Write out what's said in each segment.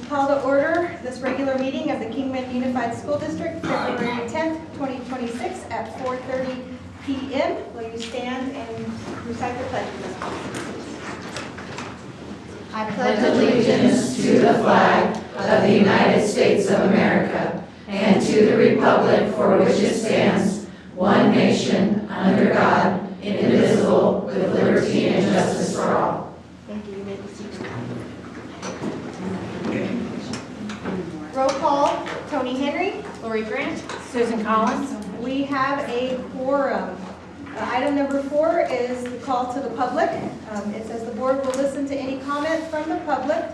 Call to order this regular meeting of the Kingman Unified School District, February 10th, 2026 at 4:30 p.m. Will you stand and recite the pledge? I pledge allegiance to the flag of the United States of America and to the republic for which it stands, one nation, under God, indivisible, with liberty and justice for all. Thank you. You may be seated. Roll call, Tony Henry. Lori Grant. Susan Collins. We have a quorum. Item number 4 is the call to the public. It says the board will listen to any comment from the public,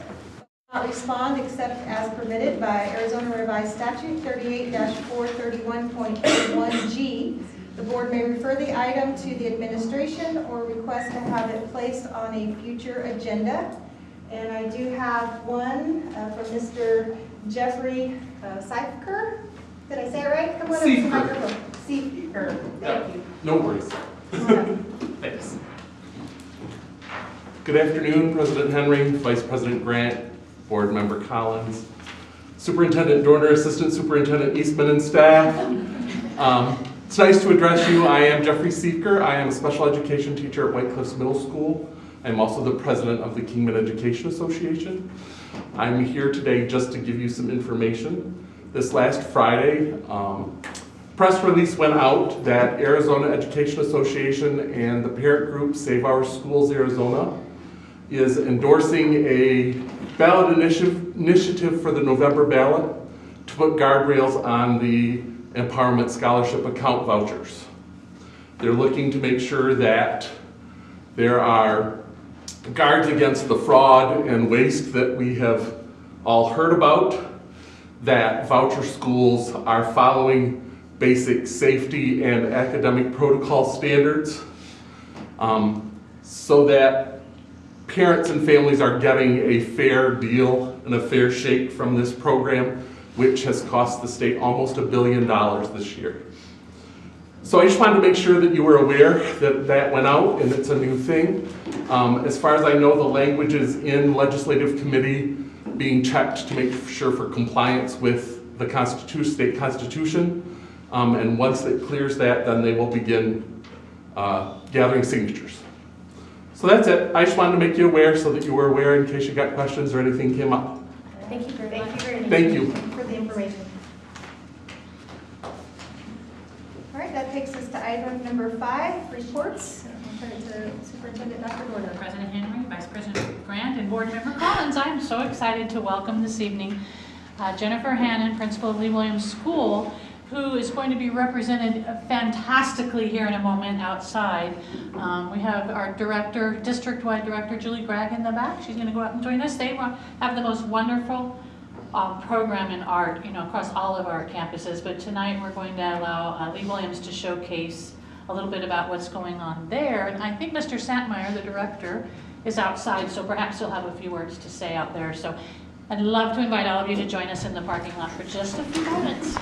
not respond except as permitted by Arizona Revised Statute 38-431.81G. The board may refer the item to the administration or request to have it placed on a future agenda. And I do have one from Mr. Jeffrey Seifker. Did I say it right? Come on up to the microphone. Seifker. Thank you. No worries. Thanks. Good afternoon, President Henry, Vice President Grant, Board Member Collins, Superintendent Dorner, Assistant Superintendent Eastman, and staff. It's nice to address you. I am Jeffrey Seifker. I am a special education teacher at White Cliffs Middle School. I'm also the president of the Kingman Education Association. I'm here today just to give you some information. This last Friday, press release went out that Arizona Education Association and the parent group Save Our Schools Arizona is endorsing a ballot initiative for the November ballot to put guardrails on the Empowerment Scholarship account vouchers. They're looking to make sure that there are guards against the fraud and waste that we have all heard about, that voucher schools are following basic safety and academic protocol standards, so that parents and families are getting a fair deal and a fair shake from this program, which has cost the state almost $1 billion this year. So I just wanted to make sure that you were aware that that went out and it's a new thing. As far as I know, the language is in legislative committee being checked to make sure for compliance with the state constitution. And once it clears that, then they will begin gathering signatures. So that's it. I just wanted to make you aware so that you were aware in case you got questions or anything came up. Thank you very much. Thank you. For the information. All right, that takes us to item number 5, reports. I'll turn it to Superintendent Dr. Dorner. President Henry, Vice President Grant, and Board Member Collins. I'm so excited to welcome this evening Jennifer Hannon, Principal of Lee Williams School, who is going to be represented fantastically here in a moment outside. We have our director, district-wide director, Julie Gregg, in the back. She's going to go out and join us. They have the most wonderful program in art, across all of our campuses. But tonight we're going to allow Lee Williams to showcase a little bit about what's going on there. And I think Mr. Santmeyer, the director, is outside, so perhaps he'll have a few words to say out there. So I'd love to invite all of you to join us in the parking lot for just a few moments.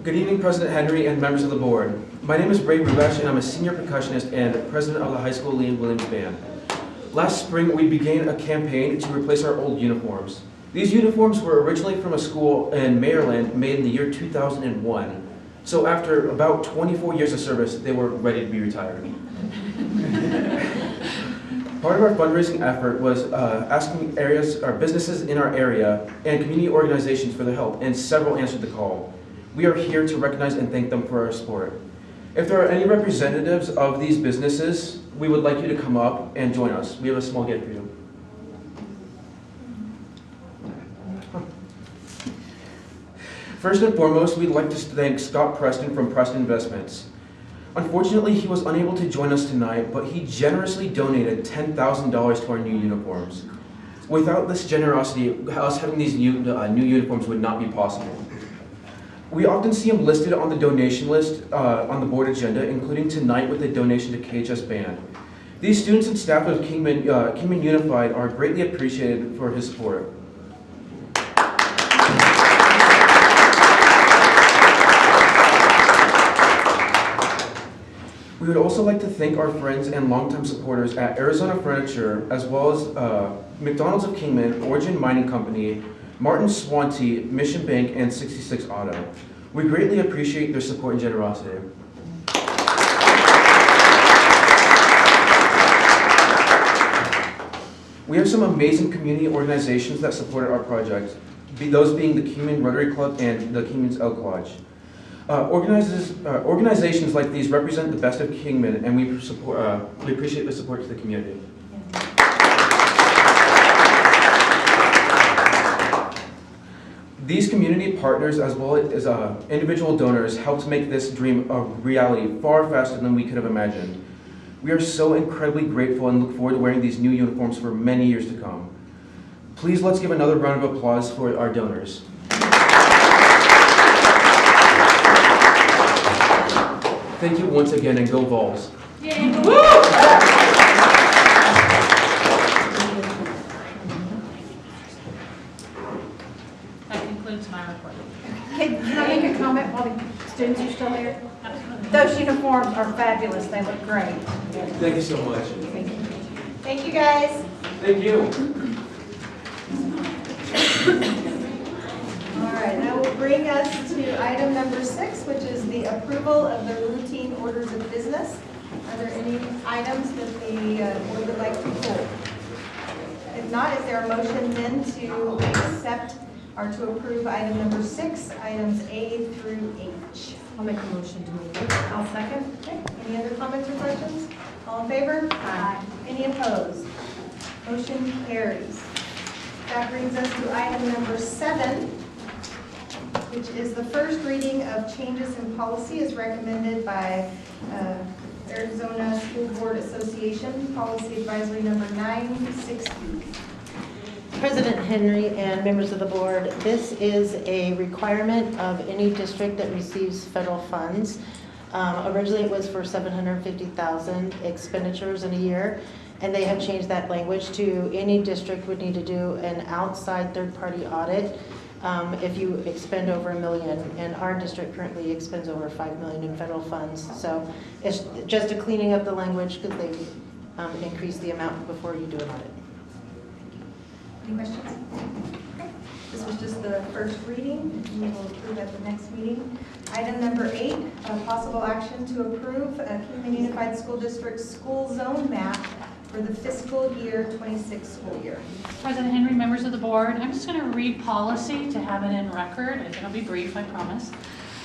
Good evening, President Henry and members of the board. My name is Ray Rubesh, and I'm a senior percussionist and president of the high school Lee Williams Band. Last spring, we began a campaign to replace our old uniforms. These uniforms were originally from a school in Maryland made in the year 2001. So after about 24 years of service, they were ready to be retired. Part of our fundraising effort was asking businesses in our area and community organizations for their help, and several answered the call. We are here to recognize and thank them for our support. If there are any representatives of these businesses, we would like you to come up and join us. We have a small gift for you. First and foremost, we'd like to thank Scott Preston from Preston Investments. Unfortunately, he was unable to join us tonight, but he generously donated $10,000 to our new uniforms. Without this generosity, us having these new uniforms would not be possible. We often see him listed on the donation list on the board agenda, including tonight with a donation to KHS Band. These students and staff of Kingman Unified are greatly appreciated for his support. We would also like to thank our friends and longtime supporters at Arizona Furniture, as well as McDonald's of Kingman, Origin Mining Company, Martin Swanty, Mission Bank, and 66 Auto. We greatly appreciate their support and generosity. We have some amazing community organizations that supported our project, those being the Kingman Rotary Club and the Kingman's Elk Lodge. Organizations like these represent the best of Kingman, and we appreciate the support to the community. These community partners, as well as individual donors, helped make this dream a reality far faster than we could have imagined. We are so incredibly grateful and look forward to wearing these new uniforms for many years to come. Please let's give another round of applause for our donors. Thank you once again, and go Vols. Yay. That concludes my report. Can I make a comment while the students are still here? Absolutely. Those uniforms are fabulous. They look great. Thank you so much. Thank you, guys. Thank you. All right, that will bring us to item number 6, which is the approval of the routine orders of business. Are there any items that the board would like to pull? If not, is there a motion then to accept or to approve item number 6, items A through H? I'll make a motion to move it. I'll second. Okay, any other comments or questions? All in favor? Aye. Any opposed? Motion carries. That brings us to item number 7, which is the first reading of changes in policy as recommended by Arizona School Board Association, Policy Advisory number 960. President Henry and members of the board, this is a requirement of any district that receives federal funds. Originally it was for $750,000 expenditures in a year, and they have changed that language to any district would need to do an outside third-party audit if you expend over $1 million, and our district currently expends over $5 million in federal funds. So it's just a cleaning up the language because they've increased the amount before you do an audit. Any questions? Okay. This was just the first reading. We will approve at the next meeting. Item number 8, possible action to approve Kingman Unified School District school zone map for the fiscal year 26 school year. President Henry, members of the board, I'm just going to read policy to have it in record. It'll be brief, I promise.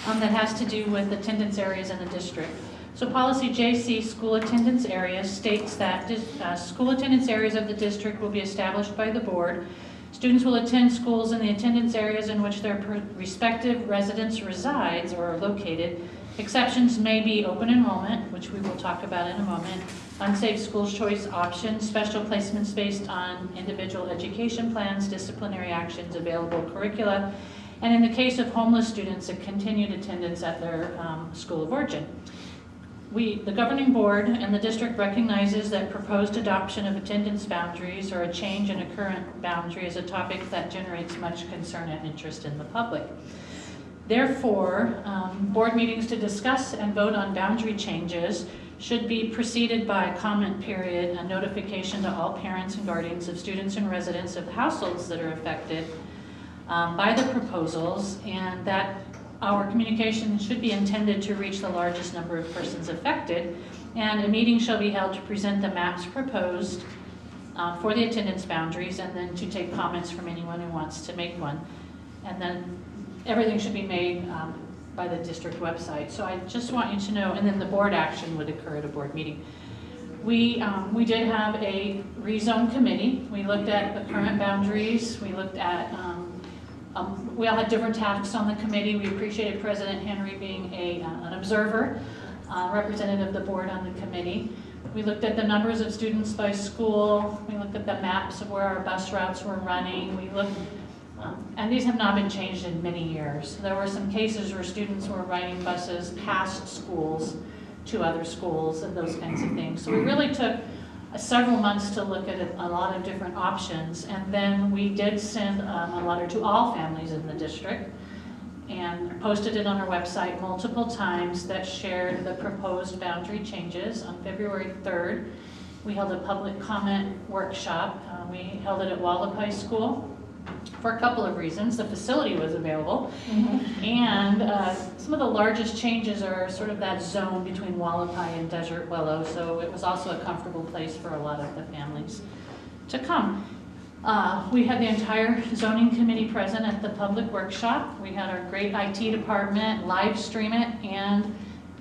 That has to do with attendance areas in the district. So policy JC, school attendance areas, states that school attendance areas of the district will be established by the board. Students will attend schools in the attendance areas in which their respective residence resides or are located. Exceptions may be open enrollment, which we will talk about in a moment, unsafe school choice options, special placements based on individual education plans, disciplinary actions, available curricula, and in the case of homeless students, a continued attendance at their school of origin. The governing board and the district recognizes that proposed adoption of attendance boundaries or a change in a current boundary is a topic that generates much concern and interest in the public. Therefore, board meetings to discuss and vote on boundary changes should be preceded by a comment period, a notification to all parents and guardians of students and residents of households that are affected by the proposals, and that our communication should be intended to reach the largest number of persons affected. And a meeting shall be held to present the maps proposed for the attendance boundaries, and then to take comments from anyone who wants to make one. And then everything should be made by the district website. So I just want you to know, and then the board action would occur at a board meeting. We did have a rezone committee. We looked at the current boundaries. We looked at, we all had different tasks on the committee. We appreciated President Henry being an observer, representative of the board on the committee. We looked at the numbers of students by school. We looked at the maps of where our bus routes were running. We looked, and these have not been changed in many years. There were some cases where students were riding buses past schools to other schools and those kinds of things. So we really took several months to look at a lot of different options. And then we did send a letter to all families in the district and posted it on our website multiple times that shared the proposed boundary changes. On February 3rd, we held a public comment workshop. We held it at Wallop High School for a couple of reasons. The facility was available, and some of the largest changes are sort of that zone between Wallop High and Desert Willow, so it was also a comfortable place for a lot of the families to come. We had the entire zoning committee present at the public workshop. We had our great IT department live stream it and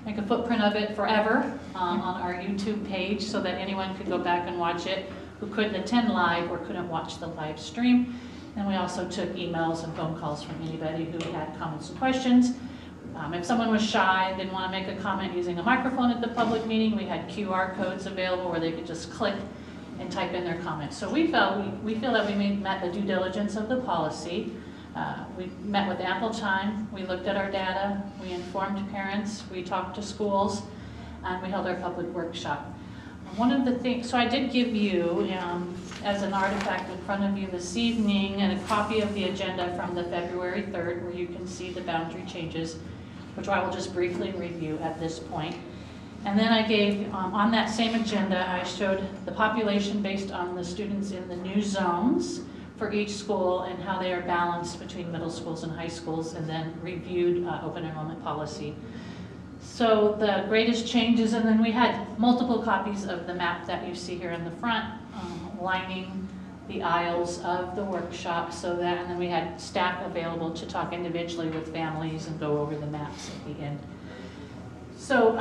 make a footprint of it forever on our YouTube page so that anyone could go back and watch it who couldn't attend live or couldn't watch the live stream. And we also took emails and phone calls from anybody who had comments and questions. If someone was shy and didn't want to make a comment using a microphone at the public meeting, we had QR codes available where they could just click and type in their comments. So we feel that we met the due diligence of the policy. We met with ample time. We looked at our data. We informed parents. We talked to schools, and we held our public workshop. One of the things, so I did give you, as an artifact in front of you this evening, and a copy of the agenda from the February 3rd, where you can see the boundary changes, which I will just briefly review at this point. And then I gave, on that same agenda, I showed the population based on the students in the new zones for each school and how they are balanced between middle schools and high schools, and then reviewed open enrollment policy. So the greatest changes, and then we had multiple copies of the map that you see here in the front, lining the aisles of the workshop, so that, and then we had staff available to talk individually with families and go over the maps at the end. So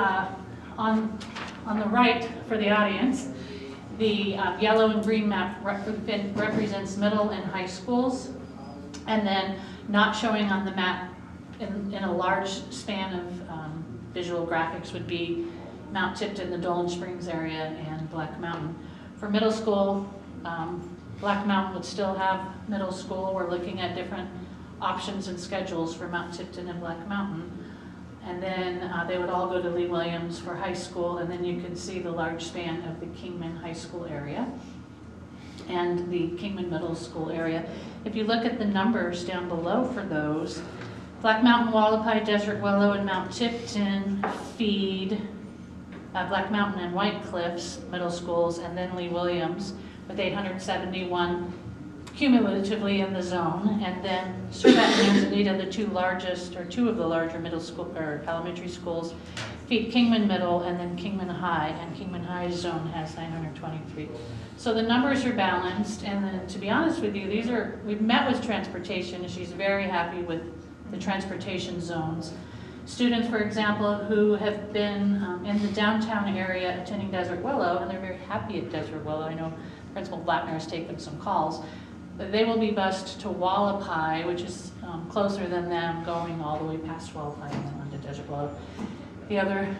on the right for the audience, the yellow and green map represents middle and high schools, and then not showing on the map in a large span of visual graphics would be Mount Tipton, the Dolan Springs area, and Black Mountain. For middle school, Black Mountain would still have middle school. We're looking at different options and schedules for Mount Tipton and Black Mountain. And then they would all go to Lee Williams for high school, and then you can see the large span of the Kingman High School area and the Kingman Middle School area. If you look at the numbers down below for those, Black Mountain, Wallapai, Desert Willow, and Mount Tipton feed Black Mountain and White Cliffs middle schools, and then Lee Williams with 871 cumulatively in the zone. And then Surratt and Manzanita, the two of the larger middle school or elementary schools, feed Kingman Middle and then Kingman High, and Kingman High's zone has 923. So the numbers are balanced, and then to be honest with you, we've met with transportation, and she's very happy with the transportation zones. Students, for example, who have been in the downtown area attending Desert Willow, and they're very happy at Desert Willow. I know Principal Blattner has taken some calls. But they will be bused to Wallapai, which is closer than them, going all the way past Wallapai and then onto Desert Willow. The other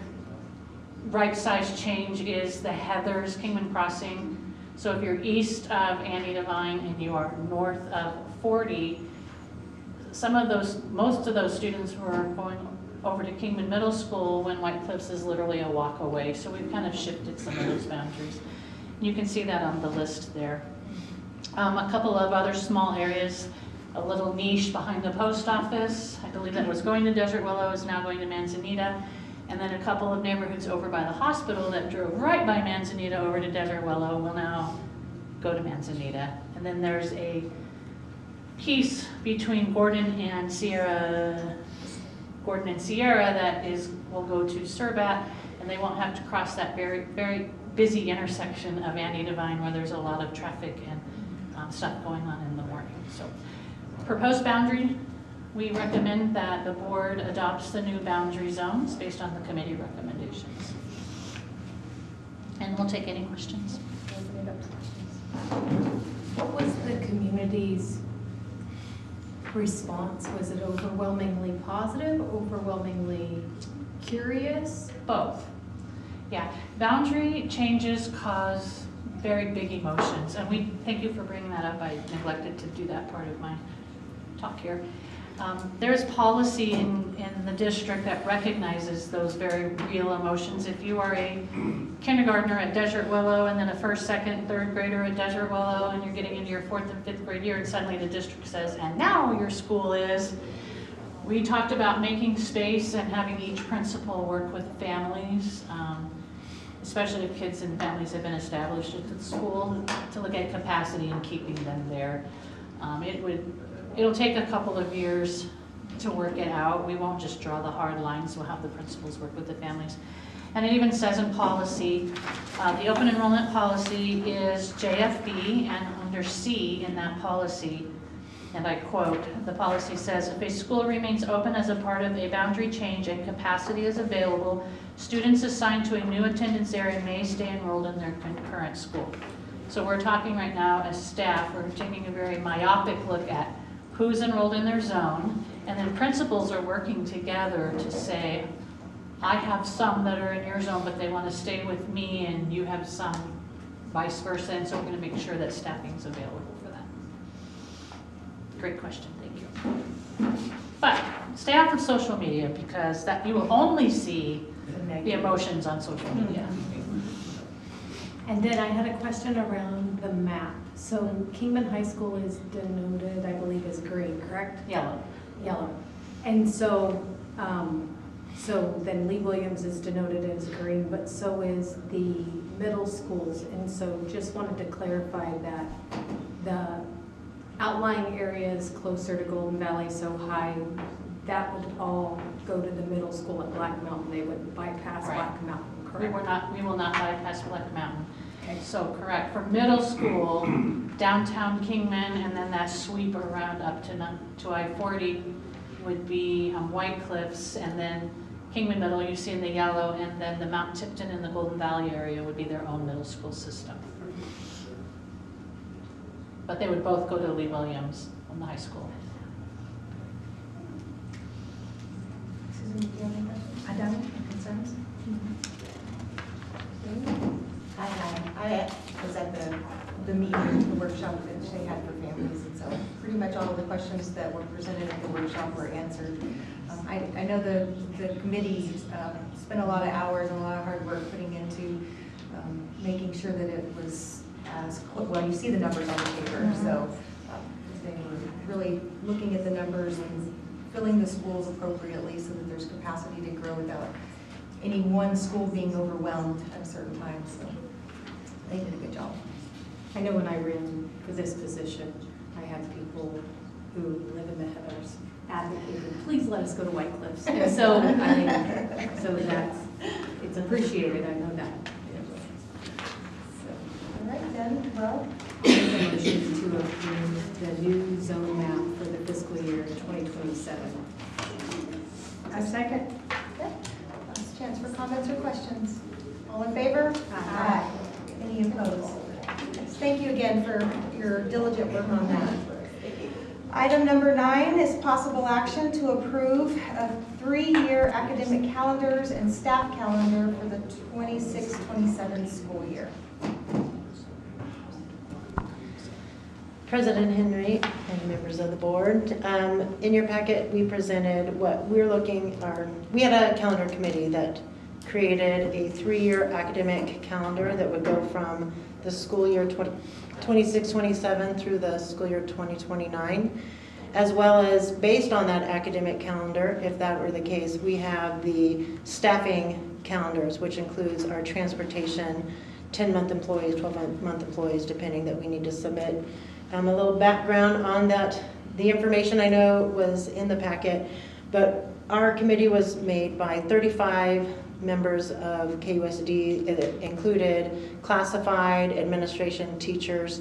right size change is the Heathers Kingman Crossing. So if you're east of Annie Devine and you are north of 40, most of those students were going over to Kingman Middle School when White Cliffs is literally a walk away. So we've kind of shifted some of those boundaries. You can see that on the list there. A couple of other small areas. a little niche behind the post office. I believe that was going to Desert Willow, is now going to Manzanita. And then a couple of neighborhoods over by the hospital that drove right by Manzanita over to Desert Willow will now go to Manzanita. And then there's a piece between Gordon and Sierra that will go to Surbat, and they won't have to cross that very, very busy intersection of Andy Devine where there's a lot of traffic and stuff going on in the morning. So, proposed boundary, we recommend that the board adopts the new boundary zones based on the committee recommendations. And we'll take any questions. What was the community's response? Was it overwhelmingly positive, overwhelmingly curious? Both. Yeah, boundary changes cause very big emotions, and we thank you for bringing that up. I neglected to do that part of my talk here. There's policy in the district that recognizes those very real emotions. If you are a kindergartner at Desert Willow and then a first, second, third grader at Desert Willow, and you're getting into your 4th and 5th grade year, and suddenly the district says, and now your school is, we talked about making space and having each principal work with families, especially if kids and families have been established at the school, to look at capacity and keeping them there. It'll take a couple of years to work it out. We won't just draw the hard lines. We'll have the principals work with the families. And it even says in policy, the open enrollment policy is JFB, and under C in that policy, and I quote, the policy says, if a school remains open as a part of a boundary change and capacity is available, students assigned to a new attendance area may stay enrolled in their current school. So we're talking right now as staff, we're taking a very myopic look at who's enrolled in their zone, and then principals are working together to say, I have some that are in your zone, but they want to stay with me, and you have some vice versa, and so we're going to make sure that staffing is available for that. Great question, thank you. But stay off of social media, because that you will only see the emotions on social media. And then I had a question around the map. So Kingman High School is denoted, I believe, as green, correct? Yellow. Yellow. And so, so then Lee Williams is denoted as green, but so is the middle schools. And so just wanted to clarify that the outlying areas closer to Golden Valley, so high, that would all go to the middle school at Black Mountain. They would bypass Right. Black Mountain, correct? We will not bypass Black Mountain. Okay. So correct, for middle school, downtown Kingman, and then that sweep around up to I-40 would be White Cliffs, and then Kingman Middle you see in the yellow, and then the Mount Tipton and the Golden Valley area would be their own middle school system. But they would both go to Lee Williams from the high school. Susan, do you have any questions? I don't, concerns? I was at the meeting, the workshop that they had for families, and so pretty much all of the questions that were presented at the workshop were answered. I know the committee spent a lot of hours and a lot of hard work putting into making sure that it was as, well, you see the numbers on the paper, so they were really looking at the numbers and filling the schools appropriately so that there's capacity to grow without any one school being overwhelmed at certain times. So they did a good job. I know when I ran for this position, I had people who live in the Heathers advocating, please let us go to White Cliffs. And so, so it's appreciated, I know that. All right, then, well, Make a motion to approve the new zone map for the fiscal year 2027. a second. Okay. Last chance for comments or questions. All in favor? Aye. Any opposed? Thank you again for your diligent work on that. Item number 9 is possible action to approve a 3-year academic calendars and staff calendar for the 26-27 school year. President Henry and members of the board, in your packet, we presented what we're we had a calendar committee that created a 3-year academic calendar that would go from the school year 26-27 through the school year 2029. as well as based on that academic calendar, if that were the case, we have the staffing calendars, which includes our transportation, 10-month employees, 12-month employees, depending that we need to submit. A little background on that. The information I know was in the packet, but our committee was made by 35 members of KUSD. It included classified, administration, teachers,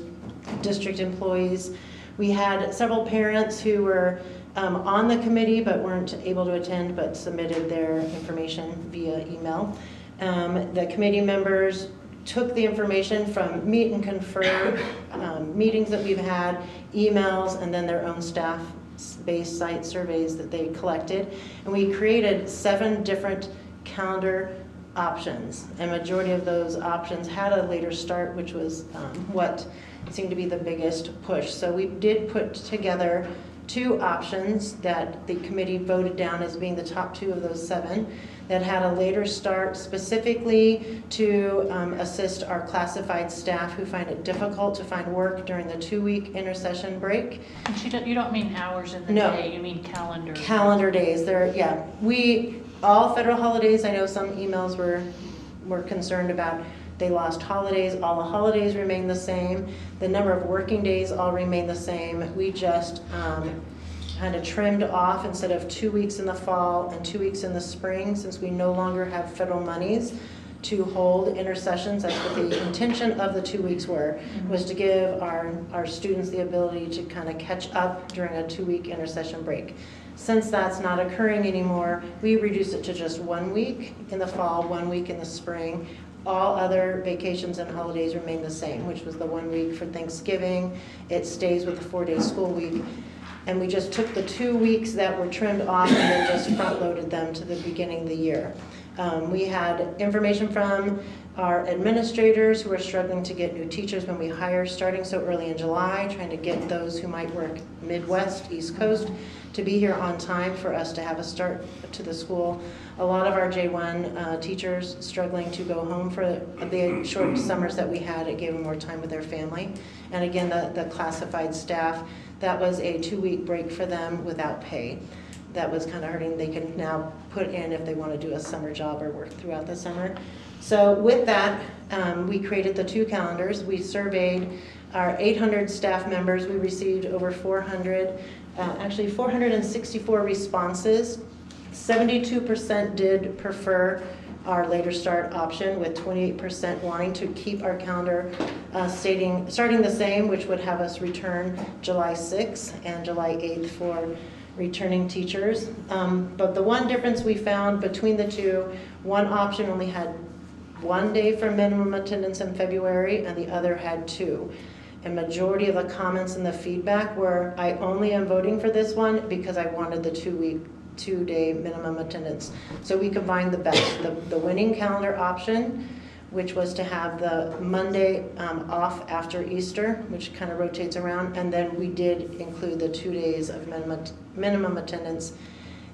district employees. We had several parents who were on the committee but weren't able to attend but submitted their information via email. The committee members took the information from meet and confer meetings that we've had, emails, and then their own staff-based site surveys that they collected. And we created 7 different calendar options. And majority of those options had a later start, which was what seemed to be the biggest push. So we did put together 2 options that the committee voted down as being the top 2 of those 7 that had a later start, specifically to assist our classified staff who find it difficult to find work during the 2-week intercession break. And you don't mean hours in the No. day, you mean calendar. Calendar days, yeah. All federal holidays, I know some emails were concerned about they lost holidays. All the holidays remain the same. The number of working days all remain the same. We just kind of trimmed off, instead of 2 weeks in the fall and 2 weeks in the spring, since we no longer have federal monies to hold intercessions. That's what the intention of the 2 weeks was to give our students the ability to kind of catch up during a 2-week intercession break. Since that's not occurring anymore, we reduced it to just 1 week in the fall, 1 week in the spring. All other vacations and holidays remain the same, which was the 1 week for Thanksgiving. It stays with the 4-day school week. And we just took the 2 weeks that were trimmed off and then just front-loaded them to the beginning of the year. We had information from our administrators who were struggling to get new teachers when we hire, starting so early in July, trying to get those who might work Midwest, East Coast, to be here on time for us to have a start to the school. A lot of our J1 teachers struggling to go home for the short summers that we had. It gave them more time with their family. And again, the classified staff, that was a 2-week break for them without pay. That was kind of hurting. They can now put in if they want to do a summer job or work throughout the summer. So with that, we created the 2 calendars. We surveyed our 800 staff members. We received over 464 responses. 72% did prefer our later start option, with 28% wanting to keep our calendar starting the same, which would have us return July 6th and July 8th for returning teachers. But the one difference we found between the 2, one option only had 1 day for minimum attendance in February and the other had 2. And majority of the comments and the feedback were, I only am voting for this one because I wanted the 2-day minimum attendance. So we combined the best, the winning calendar option, which was to have the Monday off after Easter, which kind of rotates around, and then we did include the 2 days of minimum attendance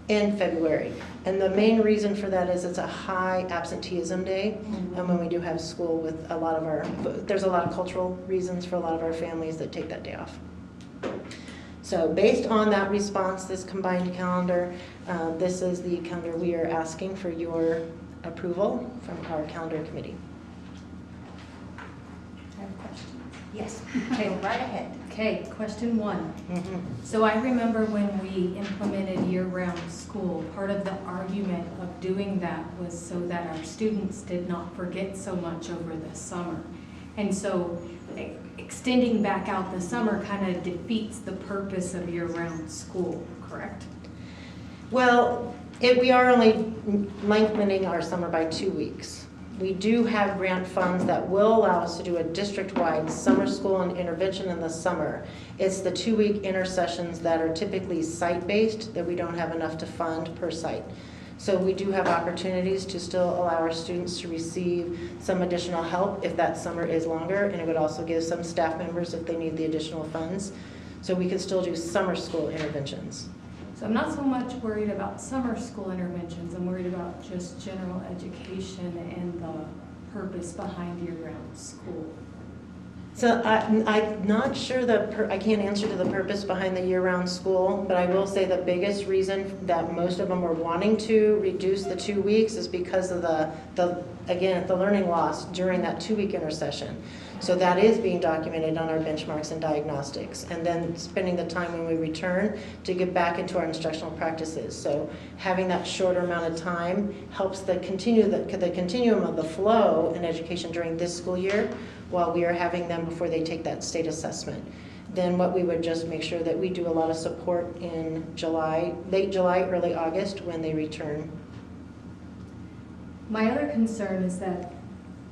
in February. And the main reason for that is it's a high absenteeism day, and when we do have school with there's a lot of cultural reasons for a lot of our families that take that day off. So based on that response, this combined calendar, this is the calendar we are asking for your approval from our calendar committee. I have a question. Yes, okay, right ahead. Okay, question 1. So I remember when we implemented year-round school, part of the argument of doing that was so that our students did not forget so much over the summer. And so extending back out the summer kind of defeats the purpose of year-round school, correct? Well, we are only lengthening our summer by 2 weeks. We do have grant funds that will allow us to do a district-wide summer school and intervention in the summer. It's the 2-week intercessions that are typically site-based that we don't have enough to fund per site. So we do have opportunities to still allow our students to receive some additional help if that summer is longer, and it would also give some staff members if they need the additional funds. So we can still do summer school interventions. So I'm not so much worried about summer school interventions, I'm worried about just general education and the purpose behind year-round school. So I'm not sure I can't answer to the purpose behind the year-round school, but I will say the biggest reason that most of them were wanting to reduce the 2 weeks is because of the learning loss during that 2-week intercession. So that is being documented on our benchmarks and diagnostics, and then spending the time when we return to get back into our instructional practices. So having that shorter amount of time helps the continuum of the flow in education during this school year, while we are having them before they take that state assessment. Then what we would just make sure that we do a lot of support in July, late July, early August when they return. My other concern is that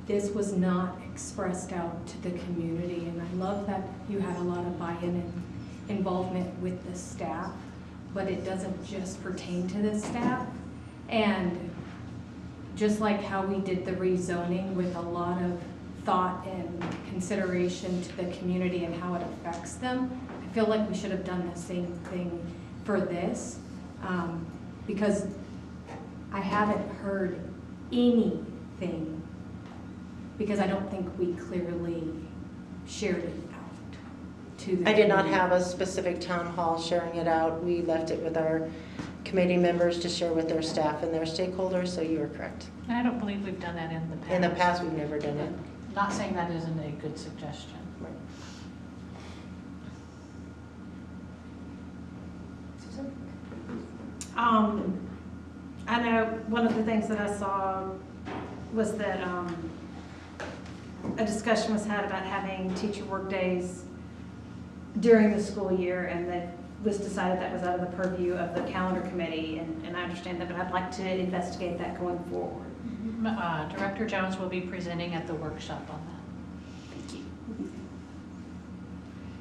this was not expressed out to the community, and I love that you had a lot of buy-in and involvement with the staff, but it doesn't just pertain to the staff. And just like how we did the rezoning with a lot of thought and consideration to the community and how it affects them, I feel like we should have done the same thing for this, because I haven't heard anything, because I don't think we clearly shared it out to the I did not community. have a specific town hall sharing it out. We left it with our committee members to share with their staff and their stakeholders, so you are correct. I don't believe we've done that in the past. In the past, we've never done it. Not saying that isn't a good suggestion. Susan? I know one of the things that I saw was that a discussion was had about having teacher work days during the school year, and that was decided that was out of the purview of the calendar committee, and I understand that, but I'd like to investigate that going forward. Director Jones will be presenting at the workshop on that. Thank you.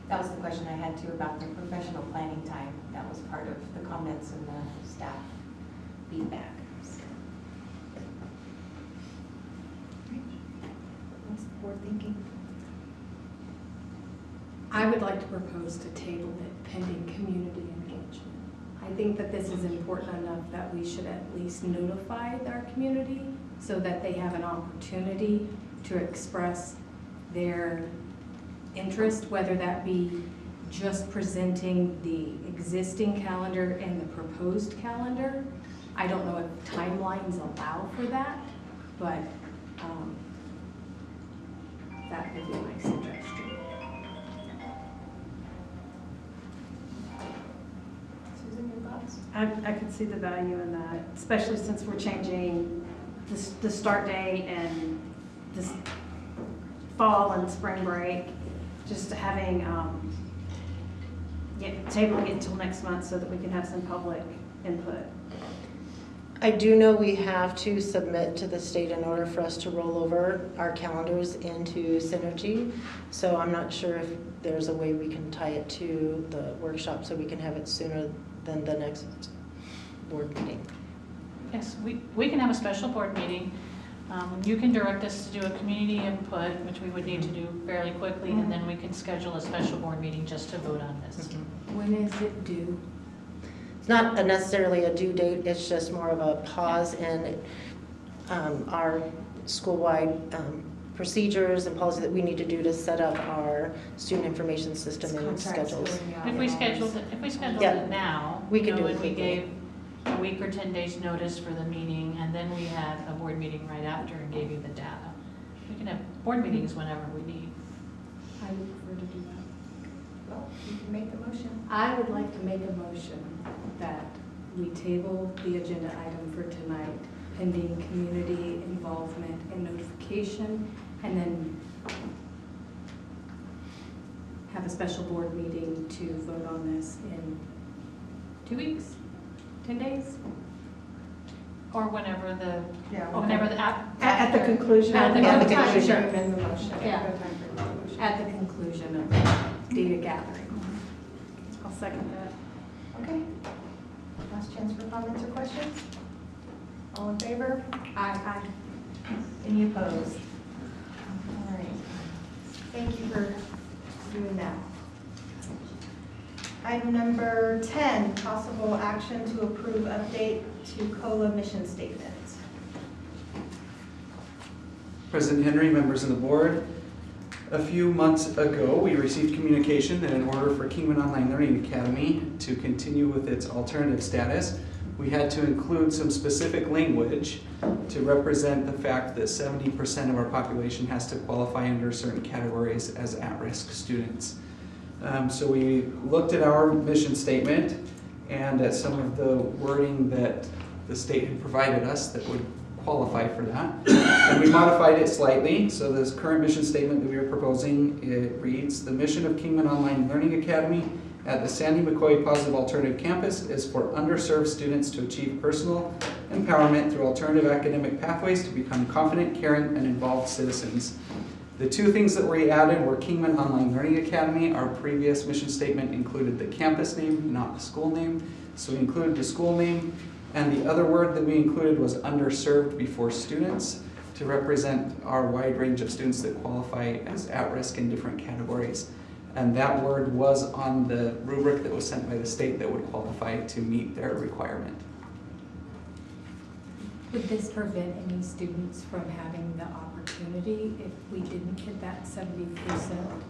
That was the question I had too about the professional planning time. That was part of the comments and the staff feedback. What's the board thinking? I would like to propose to table it pending community engagement. I think that this is important enough that we should at least notify our community so that they have an opportunity to express their interest, whether that be just presenting the existing calendar and the proposed calendar. I don't know if timelines allow for that, but that would be my suggestion. Susan, your thoughts? I could see the value in that, especially since we're changing the start date and this fall and spring break, just having, tabling it until next month so that we can have some public input. I do know we have to submit to the state in order for us to roll over our calendars into Synergy. So I'm not sure if there's a way we can tie it to the workshop so we can have it sooner than the next board meeting. Yes, we can have a special board meeting. You can direct us to do a community input, which we would need to do fairly quickly, and then we can schedule a special board meeting just to vote on this. When is it due? It's not necessarily a due date, it's just more of a pause in our school-wide procedures and policy that we need to do to set up our student information system and schedules. If we scheduled Yeah. it now, We can do it and we quickly. gave a week or 10 days notice for the meeting, and then we had a board meeting right after and gave you the data. We can have board meetings whenever we need. I would prefer to do that. Well, you can make the motion. I would like to make a motion that we table the agenda item for tonight pending community involvement and notification, and then have a special board meeting to vote on this in 2 weeks, 10 days? Or whenever the, Yeah. At the conclusion. At the conclusion. Amend the motion. Yeah. No time for the motion. At the conclusion of the data gathering. I'll second that. Okay. Last chance for comments or questions? All in favor? Aye. Any opposed? All right. Thank you for doing that. Item number 10, possible action to approve update to COLA mission statement. President Henry, members of the board, A few months ago, we received communication that in order for Kingman Online Learning Academy to continue with its alternative status, we had to include some specific language to represent the fact that 70% of our population has to qualify under certain categories as at-risk students. So we looked at our mission statement and at some of the wording that the state had provided us that would qualify for that. And we modified it slightly. So this current mission statement that we are proposing, it reads, the mission of Kingman Online Learning Academy at the Sandy McCoy Positive Alternative Campus is for underserved students to achieve personal empowerment through alternative academic pathways to become confident, caring, and involved citizens. The two things that we added were Kingman Online Learning Academy. Our previous mission statement included the campus name, not the school name. So we included the school name. And the other word that we included was underserved before students to represent our wide range of students that qualify as at-risk in different categories. And that word was on the rubric that was sent by the state that would qualify to meet their requirement. Would this prevent any students from having the opportunity if we didn't hit that 70%?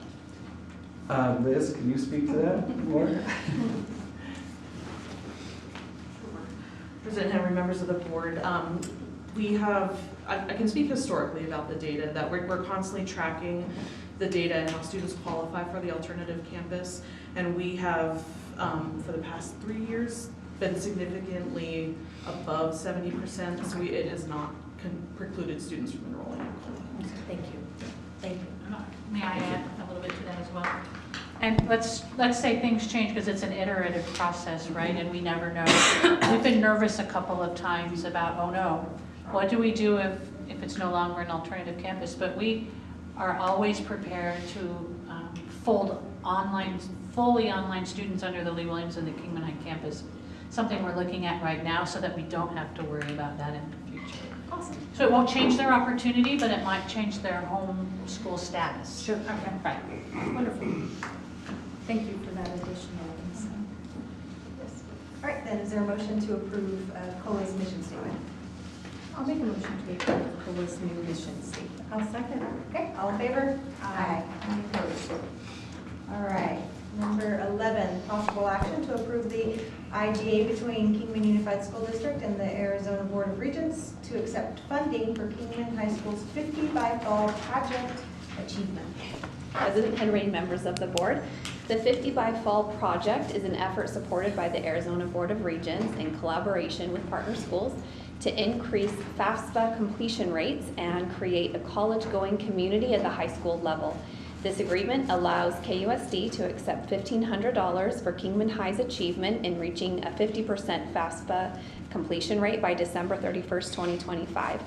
Liz, can you speak to that more? President Henry, members of the board, we have, I can speak historically about the data that we're constantly tracking the data and how students qualify for the alternative campus. And we have, for the past 3 years, been significantly above 70%, so it has not precluded students from enrolling in college. Thank you. Thank you. May I add a little bit to that as well? And let's say things change because it's an iterative process, right? And we never know. We've been nervous a couple of times about, oh no, what do we do if it's no longer an alternative campus? But we are always prepared to fold fully online students under the Lee Williams and the Kingman High campus. Something we're looking at right now so that we don't have to worry about that in the future. Awesome. So it won't change their opportunity, but it might change their home school status. Sure. Okay. Right. Wonderful. Thank you for that additional insight. Yes. All right, then is there a motion to approve COLA's mission statement? I'll make a motion to approve COLA's new mission statement. I'll second. Okay, all in favor? Aye. Any opposed? All right. Number 11, possible action to approve the IGA between Kingman Unified School District and the Arizona Board of Regents to accept funding for Kingman High School's 50 by Fall project achievement. President Henry, members of the board, the 50 by Fall project is an effort supported by the Arizona Board of Regents in collaboration with partner schools to increase FAFSA completion rates and create a college-going community at the high school level. This agreement allows KUSD to accept $1,500 for Kingman High's achievement in reaching a 50% FAFSA completion rate by December 31st, 2025.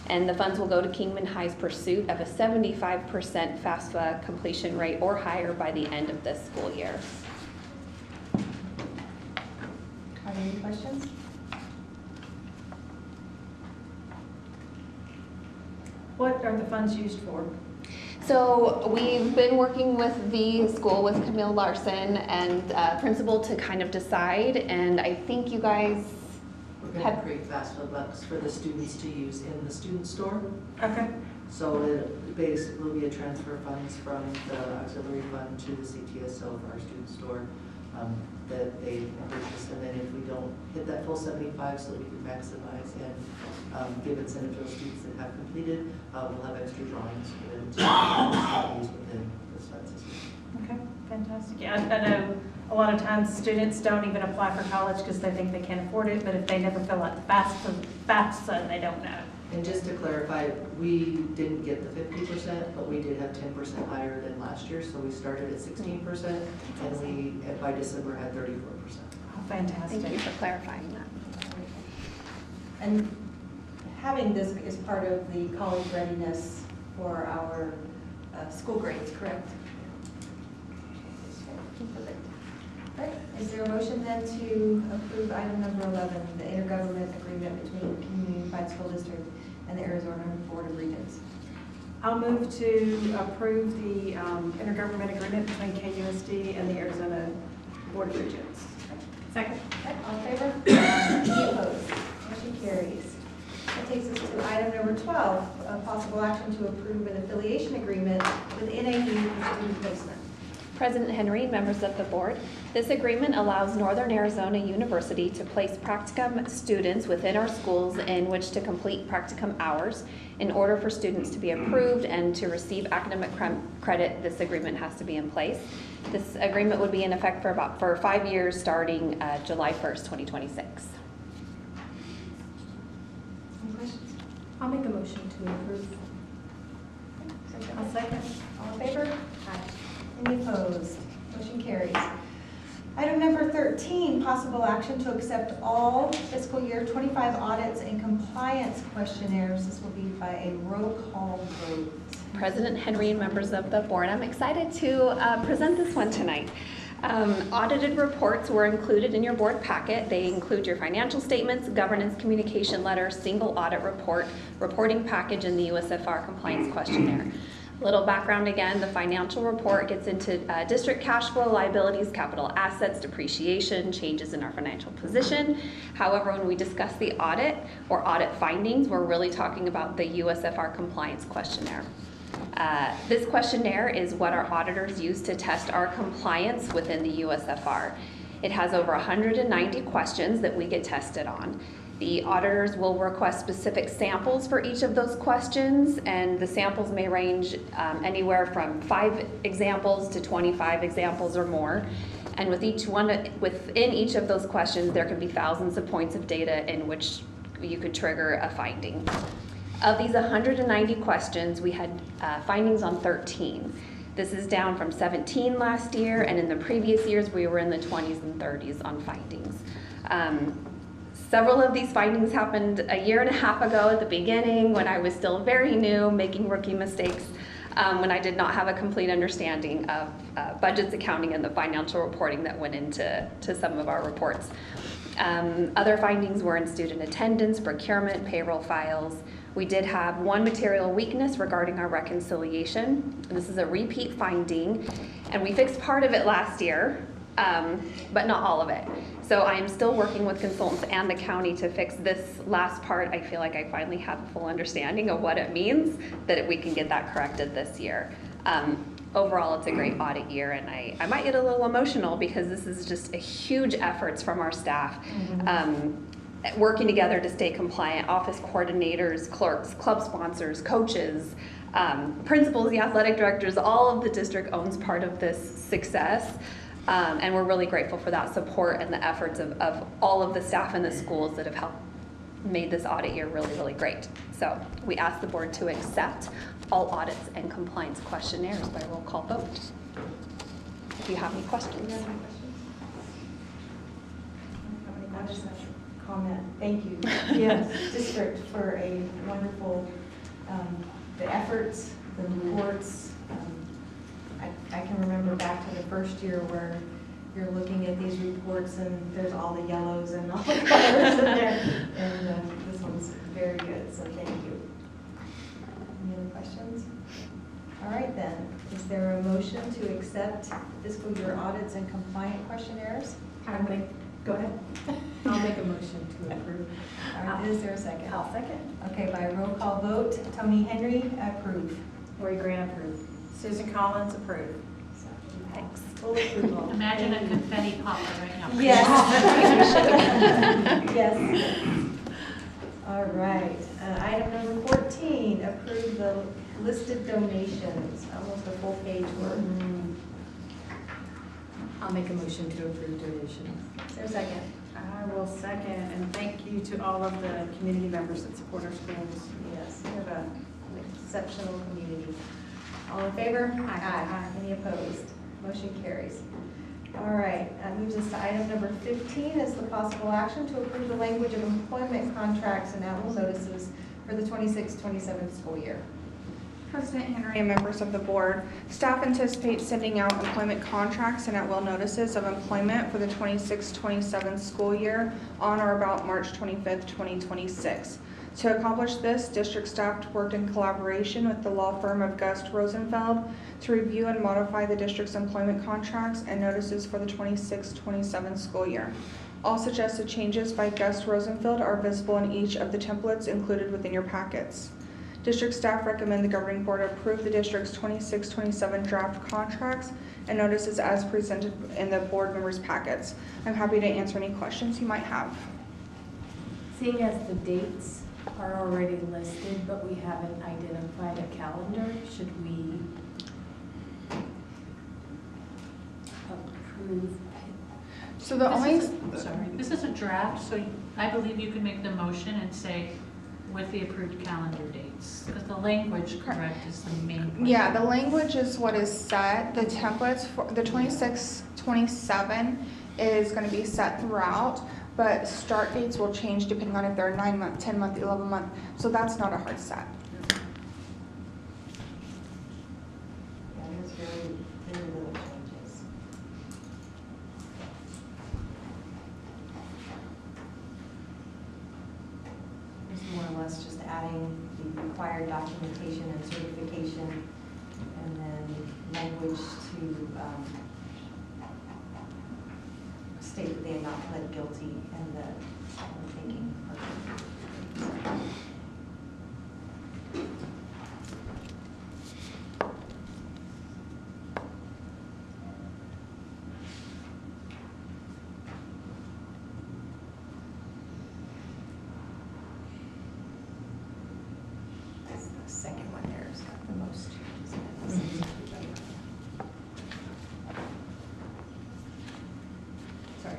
And the funds will go to Kingman High's pursuit of a 75% FAFSA completion rate or higher by the end of this school year. Are there any questions? What are the funds used for? So we've been working with the school, with Camille Larson and principal to kind of decide, and I think you guys We're going to create FAFSA bucks for the students to use in the student store. Okay. So it basically will be a transfer funds from the auxiliary fund to the CTSO for our student store that they purchase. And then if we don't hit that full 75 so that we can maximize and give incentive to those students that have completed, we'll have extra drawings for them to use within this fund system. Okay, fantastic. Yeah, I know a lot of times students don't even apply for college because they think they can't afford it, but if they never fill out the FAFSA, they don't know. And just to clarify, we didn't get the 50%, but we did have 10% higher than last year, so we started at 16%, and we, by December, had 34%. Oh, fantastic. Thank you for clarifying that. And having this is part of the college readiness for our school grades, correct? Perfect. All right, is there a motion then to approve item number 11, the intergovernment agreement between Kingman Unified School District and the Arizona Board of Regents? I'll move to approve the intergovernment agreement between KUSD and the Arizona Board of Regents. Second. Okay, all in favor? Any opposed? Motion carries. That takes us to item number 12, possible action to approve an affiliation agreement with NAU for student placement. President Henry, members of the board, this agreement allows Northern Arizona University to place practicum students within our schools in which to complete practicum hours. In order for students to be approved and to receive academic credit, this agreement has to be in place. This agreement would be in effect for 5 years starting July 1st, 2026. Any questions? I'll make a motion to approve. I'll second. All in favor? Aye. Any opposed? Motion carries. Item number 13, possible action to accept all fiscal year 25 audits and compliance questionnaires. This will be by a roll call vote. President Henry and members of the board, I'm excited to present this one tonight. Audited reports were included in your board packet. They include your financial statements, governance communication letter, single audit report, reporting package, and the USFR compliance questionnaire. Little background again, the financial report gets into district cash flow, liabilities, capital assets, depreciation, changes in our financial position. However, when we discuss the audit or audit findings, we're really talking about the USFR compliance questionnaire. This questionnaire is what our auditors use to test our compliance within the USFR. It has over 190 questions that we get tested on. The auditors will request specific samples for each of those questions, and the samples may range anywhere from 5 examples to 25 examples or more. And within each of those questions, there can be thousands of points of data in which you could trigger a finding. Of these 190 questions, we had findings on 13. This is down from 17 last year, and in the previous years, we were in the 20s and 30s on findings. Several of these findings happened a year and a half ago at the beginning when I was still very new, making rookie mistakes, when I did not have a complete understanding of budgets, accounting, and the financial reporting that went into some of our reports. Other findings were in student attendance, procurement, payroll files. We did have one material weakness regarding our reconciliation. This is a repeat finding, and we fixed part of it last year, but not all of it. So I am still working with consultants and the county to fix this last part. I feel like I finally have a full understanding of what it means, that we can get that corrected this year. Overall, it's a great audit year, and I might get a little emotional because this is just a huge efforts from our staff. Working together to stay compliant, office coordinators, clerks, club sponsors, coaches, principals, the athletic directors, all of the district owns part of this success. And we're really grateful for that support and the efforts of all of the staff in the schools that have helped made this audit year really, really great. So we ask the board to accept all audits and compliance questionnaires by roll call vote. If you have any questions. Comment. Thank you. Yes, district for a wonderful, the efforts, the reports. I can remember back to the first year where you're looking at these reports and there's all the yellows and all the colors in there. And this one's very good, so thank you. Any other questions? All right then, is there a motion to accept fiscal year audits and compliant questionnaires? Go ahead. I'll make a motion to approve. All right, is there a second? I'll second. Okay, by roll call vote, Tony Henry, approve. Lori Grant, approve. Susan Collins, approve. Thanks. Full approval. Imagine a confetti popper right now. Yes. Yes. All right, item number 14, approve the listed donations, almost a full page worth. I'll make a motion to approve donations. Is there a second? I will second, and thank you to all of the community members that support our schools. Yes, we have an exceptional community. All in favor? Aye. Any opposed? Motion carries. All right, that moves us to item number 15 is the possible action to approve the language of employment contracts and at-will notices for the 26-27 school year. President Henry and members of the board, staff anticipates sending out employment contracts and at-will notices of employment for the 26-27 school year on or about March 25th, 2026. To accomplish this, district staff worked in collaboration with the law firm of Gust Rosenfeld to review and modify the district's employment contracts and notices for the 26-27 school year. All suggested changes by Gus Rosenfield are visible in each of the templates included within your packets. District staff recommend the governing board approve the district's 26-27 draft contracts and notices as presented in the board members' packets. I'm happy to answer any questions you might have. Seeing as the dates are already listed, but we haven't identified a calendar, should we approve? So the only, Sorry, this is a draft, so I believe you can make the motion and say with the approved calendar dates, because the language correct is the main question. yeah, the language is what is set. The templates for the 26-27 is going to be set throughout, but start dates will change depending on if they're 9-month, 10-month, 11-month. So that's not a hard set. Yeah, there's very little changes. It's more or less just adding the required documentation and certification, and then language to state that they have not pled guilty and the taking. The second one there has got the most changes. Sorry.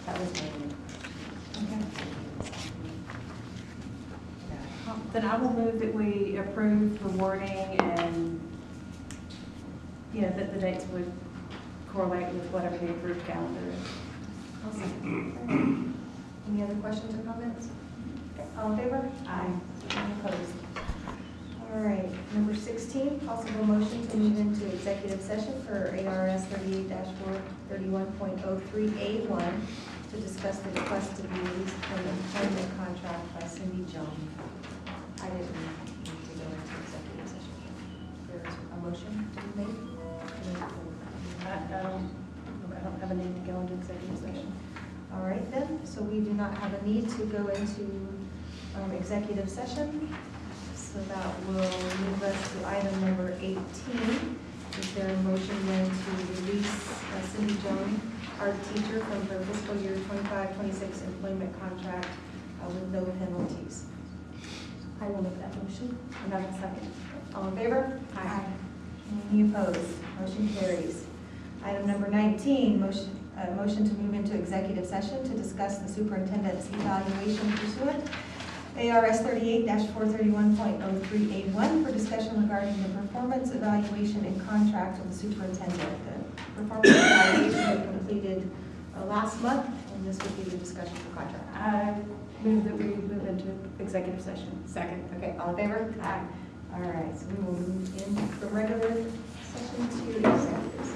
That was my Then I will move that we approve the wording and, you know, that the dates would correlate with whatever the approved calendar is. Any other questions or comments? Okay, all in favor? Aye. Any opposed? All right, number 16, possible motion to move into executive session for ARS 38-431.03A1 to discuss the request to be released from the employment contract by Cindy Jones. I didn't need to go into executive session. There's a motion to be made. I don't have a need to go into executive session. All right then, so we do not have a need to go into executive session. So that will move us to item number 18. Is there a motion then to release Cindy Jones, our teacher, from her fiscal year 25-26 employment contract with no penalties? I will make that motion. And I will second. All in favor? Aye. Any opposed? Motion carries. Item number 19, motion to move into executive session to discuss the superintendent's evaluation pursuant ARS 38-431.03A1 for discussion regarding the performance evaluation and contract of the superintendent. The performance evaluation was completed last month, and this would be the discussion for contract. I move that we move into executive session. Second. Okay, all in favor? Aye. All right, so we will move in from regular session to executive session.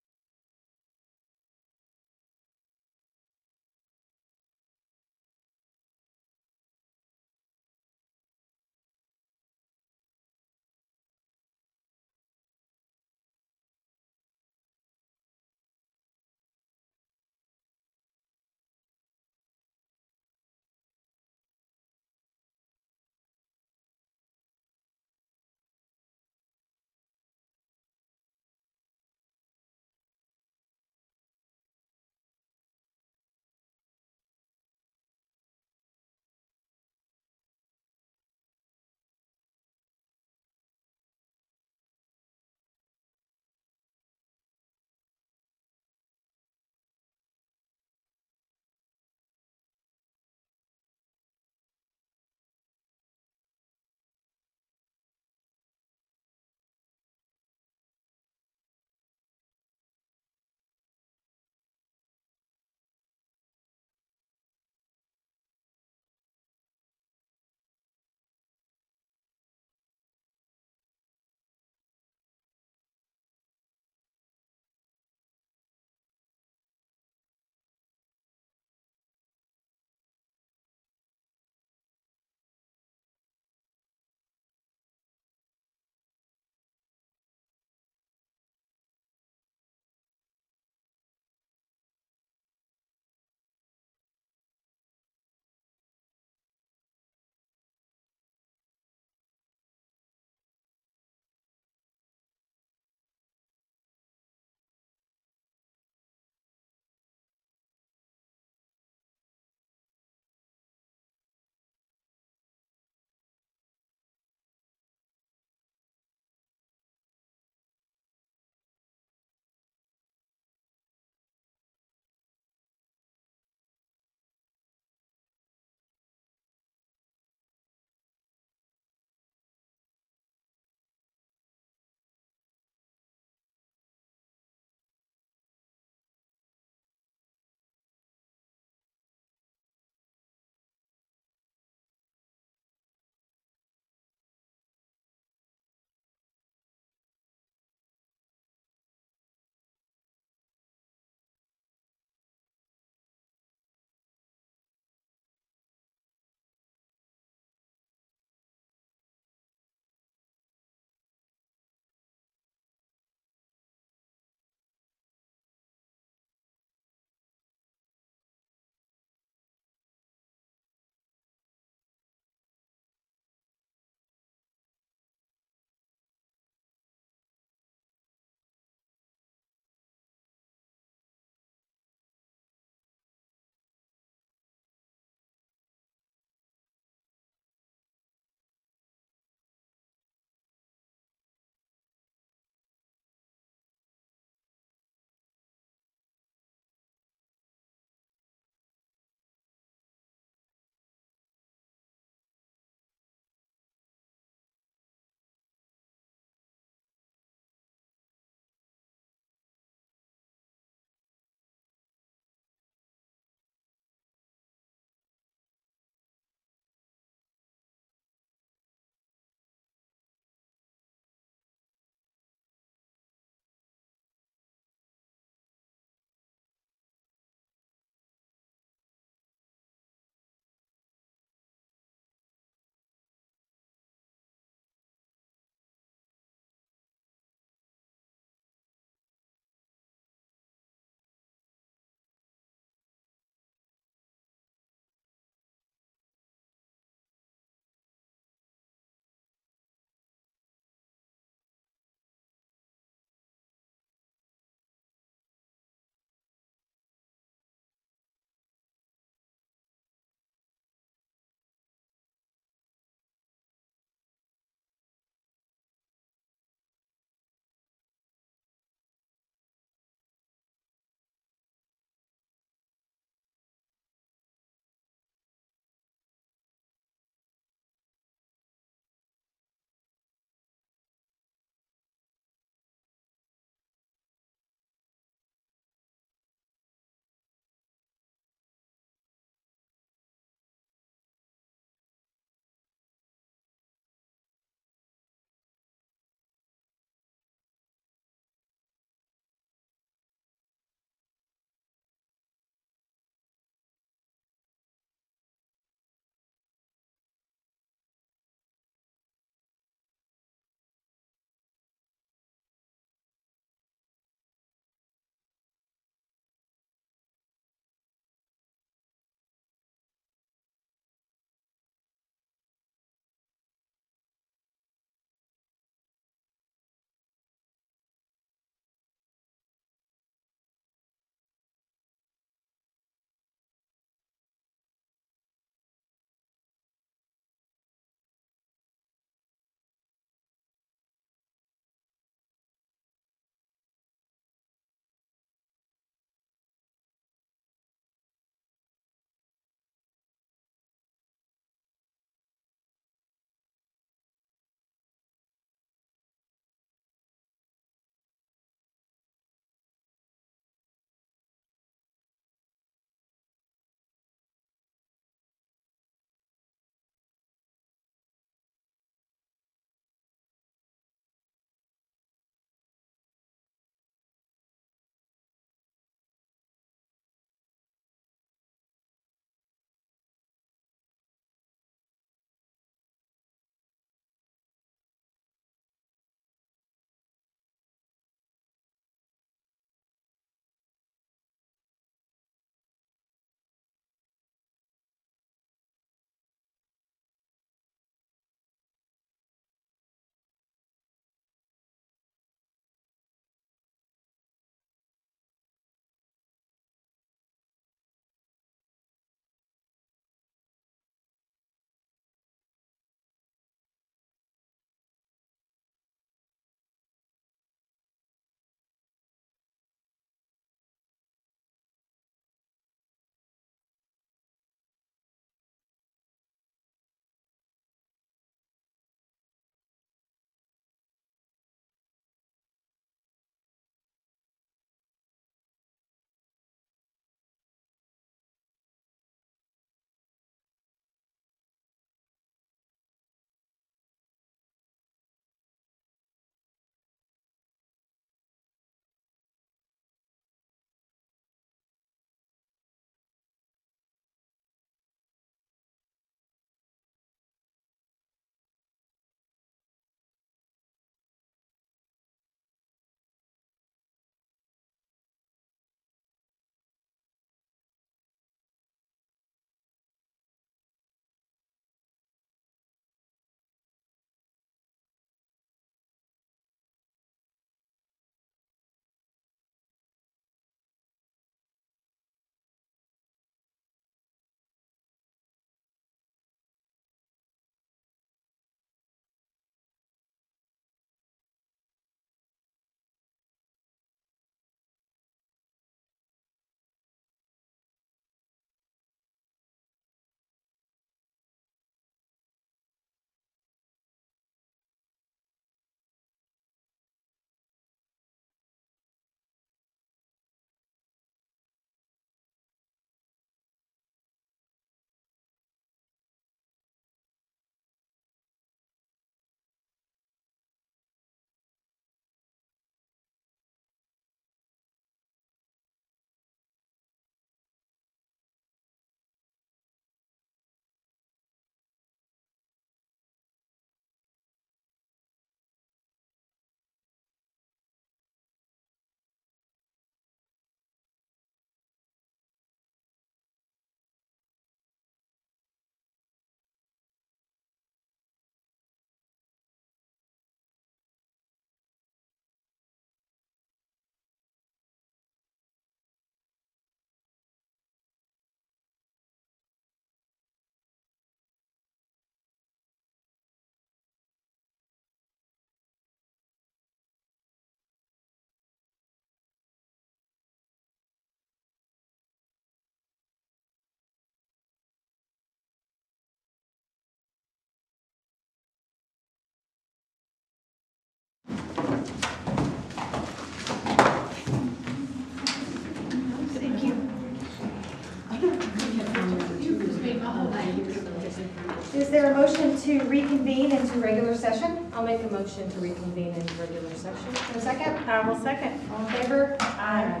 Is there a motion to reconvene into regular session? I'll make a motion to reconvene into regular session. For a second? I will second. All in favor? Aye.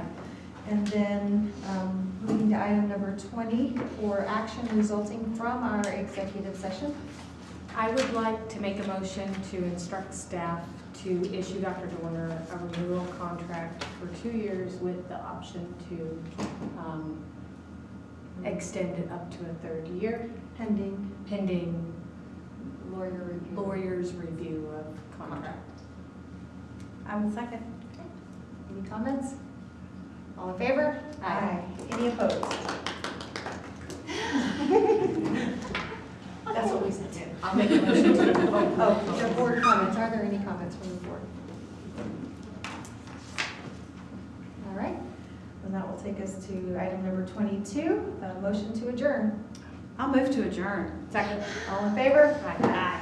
And then moving to item number 20, for action resulting from our executive session. I would like to make a motion to instruct staff to issue Dr. Dorner a renewal contract for 2 years with the option to extend it up to a third year pending lawyer's review of contract. I will second. Any comments? All in favor? Aye. Any opposed? That's what we said too. I'll make a motion to. Oh, the board comments. Are there any comments from the board? All right. And that will take us to item number 22, a motion to adjourn. I'll move to adjourn. Second. All in favor? Aye.